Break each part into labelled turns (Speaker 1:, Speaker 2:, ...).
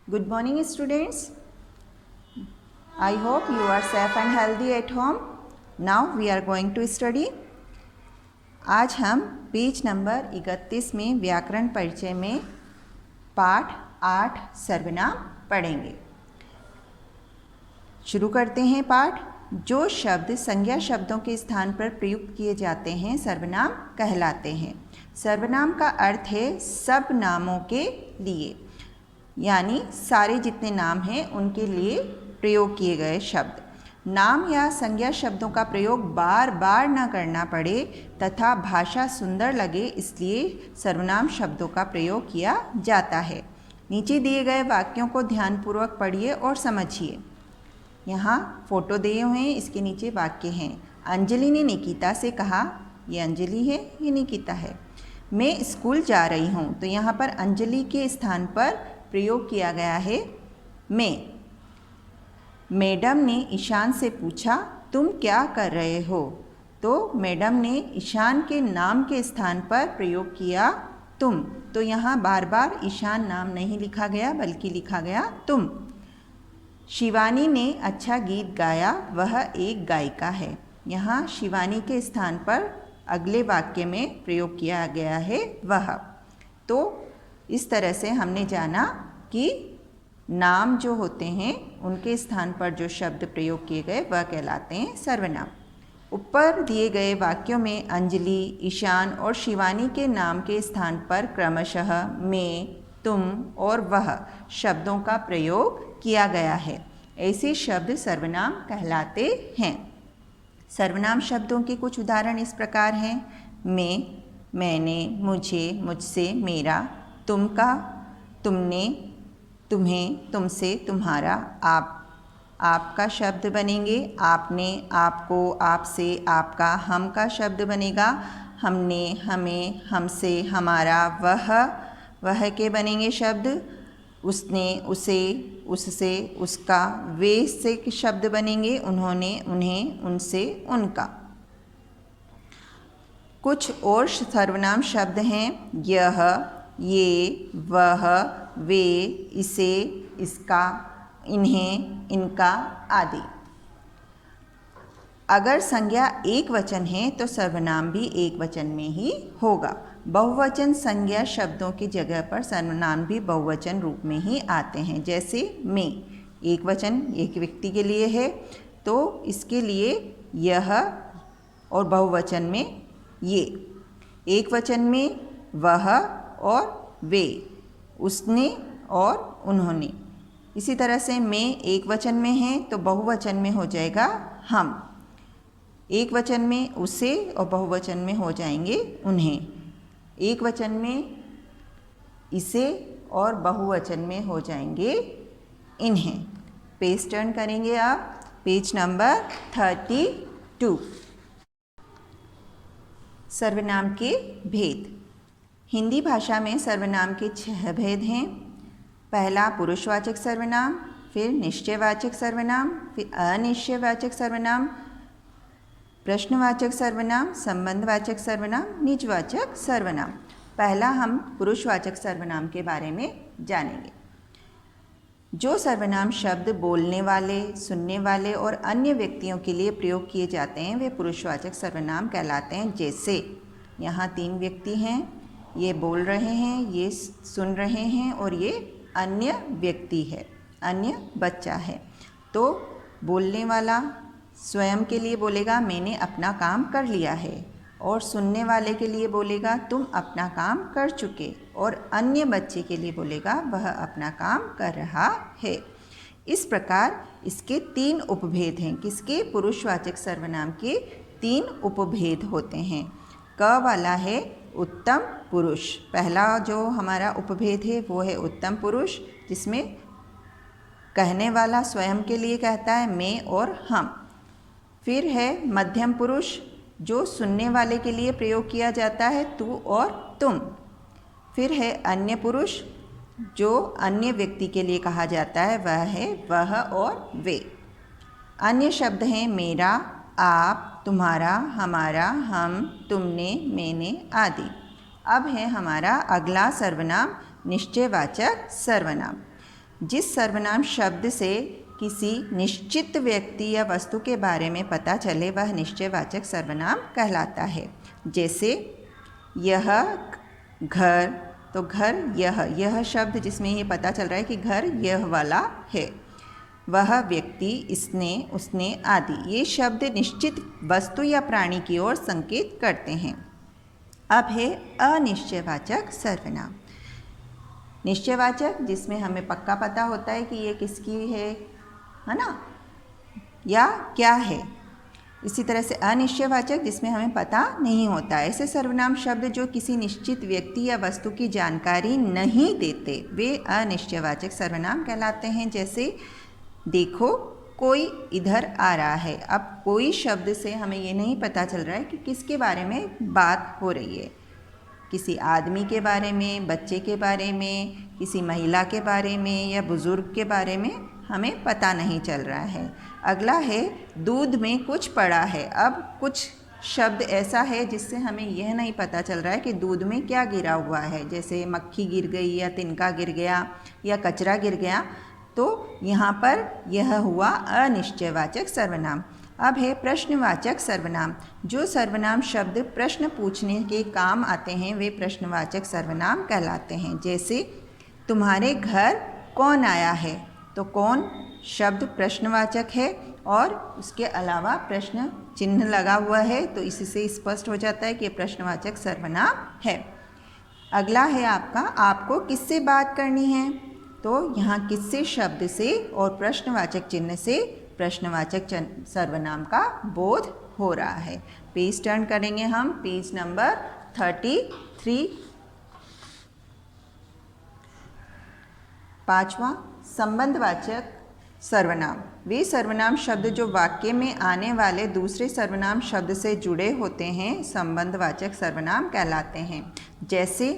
Speaker 1: Good morning students. I hope you are safe and healthy at home. Now we are going to study. आज हम page number 31 में व्याकरण परिचय में पाठ 8 सर्वनाम पढ़ेंगे। शुरू करते हैं पाठ। जो शब्द संज्ञा शब्दों के स्थान पर प्रयुक्त किए जाते हैं सर्वनाम कहलाते हैं। सर्वनाम का अर्थ है सब नामों के लिए, यानी सारे जितने नाम हैं उनके लिए प्रयोग किए गए शब्द। नाम या संज्ञा शब्दों का प्रयोग बार बार न करना पड़े तथा भाषा सुंदर लगे, इसलिए सर्वनाम शब्दों का प्रयोग किया जाता है। नीचे दिए गए वाक्यों को ध्यानपूर्वक पढ़िए और समझिए। यहाँ फोटो दिए हुए हैं, इसके नीचे वाक्य हैं। अंजलि ने निकिता से कहा, ये अंजलि है, ये निकिता है। मैं स्कूल जा रही हूँ, तो यहाँ पर अंजलि के स्थान पर प्रयोग किया गया है मैं। मैडम ने ईशान से पूछा, तुम क्या कर रहे हो, तो मैडम ने ईशान के नाम के स्थान पर प्रयोग किया तुम। तो यहाँ बार बार ईशान नाम नहीं लिखा गया बल्कि लिखा गया तुम। शिवानी ने अच्छा गीत गाया, वह एक गायिका है। यहाँ शिवानी के स्थान पर अगले वाक्य में प्रयोग किया गया है वह। तो इस तरह से हमने जाना कि नाम जो होते हैं उनके स्थान पर जो शब्द प्रयोग किए गए वह कहलाते हैं सर्वनाम। ऊपर दिए गए वाक्यों में अंजलि, ईशान और शिवानी के नाम के स्थान पर क्रमशः मैं, तुम और वह शब्दों का प्रयोग किया गया है। ऐसे शब्द सर्वनाम कहलाते हैं। सर्वनाम शब्दों के कुछ उदाहरण इस प्रकार हैं। मैं, मैंने, मुझे, मुझसे, मेरा, तुम का, तुमने, तुम्हें, तुमसे, तुम्हारा, आपका शब्द बनेंगे। आपने, आपको, आपसे, आपका। हम का शब्द बनेगा हमने, हमें, हमसे, हमारा। वह के बनेंगे शब्द उसने, उसे, उससे, उसका। वे से शब्द बनेंगे उन्होंने, उन्हें, उनसे, उनका। कुछ और सर्वनाम शब्द हैं यह, ये, वह, वे, इसे, इसका, इन्हें, इनका आदि। अगर संज्ञा एक वचन है तो सर्वनाम भी एक वचन में ही होगा। बहुवचन संज्ञा शब्दों की जगह पर सर्वनाम भी बहुवचन रूप में ही आते हैं। जैसे मैं, एक वचन एक व्यक्ति के लिए है तो इसके लिए यह, और बहुवचन में ये। एक वचन में वह और वे, उसने और उन्होंने। इसी तरह से मैं एक वचन में है तो बहुवचन में हो जाएगा हम। एक वचन में उसे और बहुवचन में हो जाएंगे उन्हें। एक वचन में इसे और बहुवचन में हो जाएंगे इन्हें। पेज टर्न करेंगे आप, पेज नंबर 32। सर्वनाम के भेद। हिंदी भाषा में सर्वनाम के 6 भेद हैं। पहला पुरुषवाचक सर्वनाम, फिर निश्चयवाचक सर्वनाम, फिर अनिश्चयवाचक सर्वनाम, प्रश्नवाचक सर्वनाम, संबंधवाचक सर्वनाम, निजवाचक सर्वनाम। पहला हम पुरुषवाचक सर्वनाम के बारे में जानेंगे। जो सर्वनाम शब्द बोलने वाले, सुनने वाले और अन्य व्यक्तियों के लिए प्रयोग किए जाते हैं वे पुरुषवाचक सर्वनाम कहलाते हैं। जैसे यहाँ 3 व्यक्ति हैं, ये बोल रहे हैं, ये सुन रहे हैं और ये अन्य व्यक्ति है, अन्य बच्चा है। तो बोलने वाला स्वयं के लिए बोलेगा मैंने अपना काम कर लिया है, और सुनने वाले के लिए बोलेगा तुम अपना काम कर चुके, और अन्य बच्चे के लिए बोलेगा वह अपना काम कर रहा है। इस प्रकार इसके 3 उपभेद हैं। किसके? पुरुषवाचक सर्वनाम के 3 उपभेद होते हैं। क वाला है उत्तम पुरुष। पहला जो हमारा उपभेद है वो है उत्तम पुरुष, जिसमें कहने वाला स्वयं के लिए कहता है मैं और हम। फिर है मध्यम पुरुष, जो सुनने वाले के लिए प्रयोग किया जाता है तू और तुम। फिर है अन्य पुरुष, जो अन्य व्यक्ति के लिए कहा जाता है वह है वह और वे। अन्य शब्द हैं मेरा, आप, तुम्हारा, हमारा, हम, तुमने, मैंने आदि। अब है हमारा अगला सर्वनाम निश्चयवाचक सर्वनाम। जिस सर्वनाम शब्द से किसी निश्चित व्यक्ति या वस्तु के बारे में पता चले वह निश्चयवाचक सर्वनाम कहलाता है। जैसे यह घर, तो घर यह शब्द जिसमें ये पता चल रहा है कि घर यह वाला है। वह व्यक्ति, इसने, उसने आदि, ये शब्द निश्चित वस्तु या प्राणी की ओर संकेत करते हैं। अब है अनिश्चयवाचक सर्वनाम। निश्चयवाचक जिसमें हमें पक्का पता होता है कि ये किसकी है ना, या क्या है। इसी तरह से अनिश्चयवाचक जिसमें हमें पता नहीं होता। ऐसे सर्वनाम शब्द जो किसी निश्चित व्यक्ति या वस्तु की जानकारी नहीं देते वे अनिश्चयवाचक सर्वनाम कहलाते हैं। जैसे देखो कोई इधर आ रहा है। अब कोई शब्द से हमें ये नहीं पता चल रहा है कि किसके बारे में बात हो रही है, किसी आदमी के बारे में, बच्चे के बारे में, किसी महिला के बारे में या बुज़ुर्ग के बारे में हमें पता नहीं चल रहा है। अगला है दूध में कुछ पड़ा है। अब कुछ शब्द ऐसा है जिससे हमें यह नहीं पता चल रहा है कि दूध में क्या गिरा हुआ है, जैसे मक्खी गिर गई या तिनका गिर गया या कचरा गिर गया, तो यहाँ पर यह हुआ अनिश्चयवाचक सर्वनाम। अब है प्रश्नवाचक सर्वनाम। जो सर्वनाम शब्द प्रश्न पूछने के काम आते हैं वे प्रश्नवाचक सर्वनाम कहलाते हैं। जैसे तुम्हारे घर कौन आया है, तो कौन शब्द प्रश्नवाचक है और उसके अलावा प्रश्न चिन्ह लगा हुआ है, तो इससे स्पष्ट हो जाता है कि ये प्रश्नवाचक सर्वनाम है। अगला है आपका आपको किससे बात करनी है, तो यहाँ किससे शब्द से और प्रश्नवाचक चिन्ह से प्रश्नवाचक सर्वनाम का बोध हो रहा है। पेज टर्न करेंगे हम, पेज नंबर 33। पांचवा संबंधवाचक सर्वनाम। वे सर्वनाम शब्द जो वाक्य में आने वाले दूसरे सर्वनाम शब्द से जुड़े होते हैं संबंधवाचक सर्वनाम कहलाते हैं। जैसे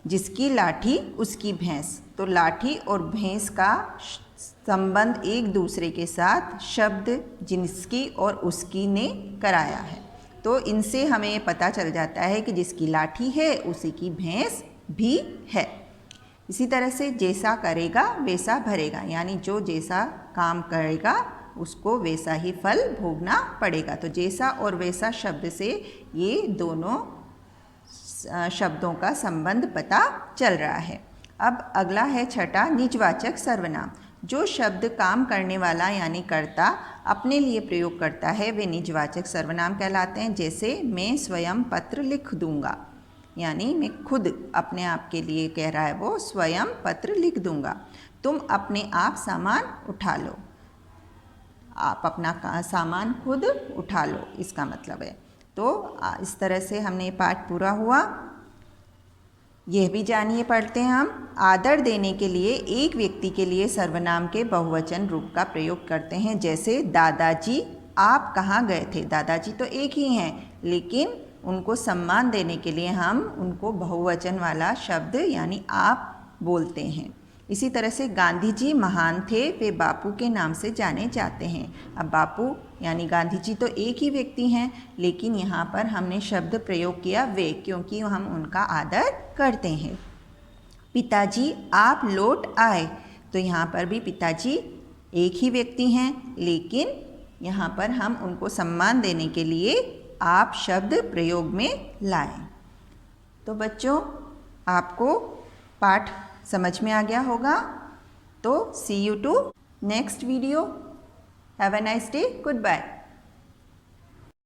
Speaker 1: जिसकी लाठी उसकी भैंस, तो लाठी और भैंस का संबंध एक दूसरे के साथ शब्द जिसकी और उसकी ने कराया है, तो इनसे हमें पता चल जाता है कि जिसकी लाठी है उसी की भैंस भी है। इसी तरह से जैसा करेगा वैसा भरेगा, यानी जो जैसा काम करेगा उसको वैसा ही फल भोगना पड़ेगा। तो जैसा और वैसा शब्द से ये दोनों शब्दों का संबंध पता चल रहा है। अब अगला है छठा निजवाचक सर्वनाम। जो शब्द काम करने वाला यानी कर्ता अपने लिए प्रयोग करता है वे निजवाचक सर्वनाम कहलाते हैं। जैसे मैं स्वयं पत्र लिख दूंगा, यानी मैं खुद अपने आप के लिए कह रहा है वो, स्वयं पत्र लिख दूंगा। तुम अपने आप सामान उठा लो, आप अपना सामान खुद उठा लो, इसका मतलब है। तो इस तरह से हमने पाठ पूरा हुआ। यह भी जानिए पढ़ते हैं हम। आदर देने के लिए एक व्यक्ति के लिए सर्वनाम के बहुवचन रूप का प्रयोग करते हैं। जैसे दादाजी आप कहाँ गए थे। दादाजी तो एक ही हैं, लेकिन उनको सम्मान देने के लिए हम उनको बहुवचन वाला शब्द यानी आप बोलते हैं। इसी तरह से गांधी जी महान थे, वे बापू के नाम से जाने जाते हैं। अब बापू यानी गांधी जी तो एक ही व्यक्ति हैं, लेकिन यहाँ पर हमने शब्द प्रयोग किया वे, क्योंकि हम उनका आदर करते हैं। पिताजी आप लौट आए, तो यहाँ पर भी पिताजी एक ही व्यक्ति हैं, लेकिन यहाँ पर हम उनको सम्मान देने के लिए आप शब्द प्रयोग में लाएं। तो बच्चों आपको पाठ समझ में आ गया होगा। तो see you to next video. Have a nice day. Good bye.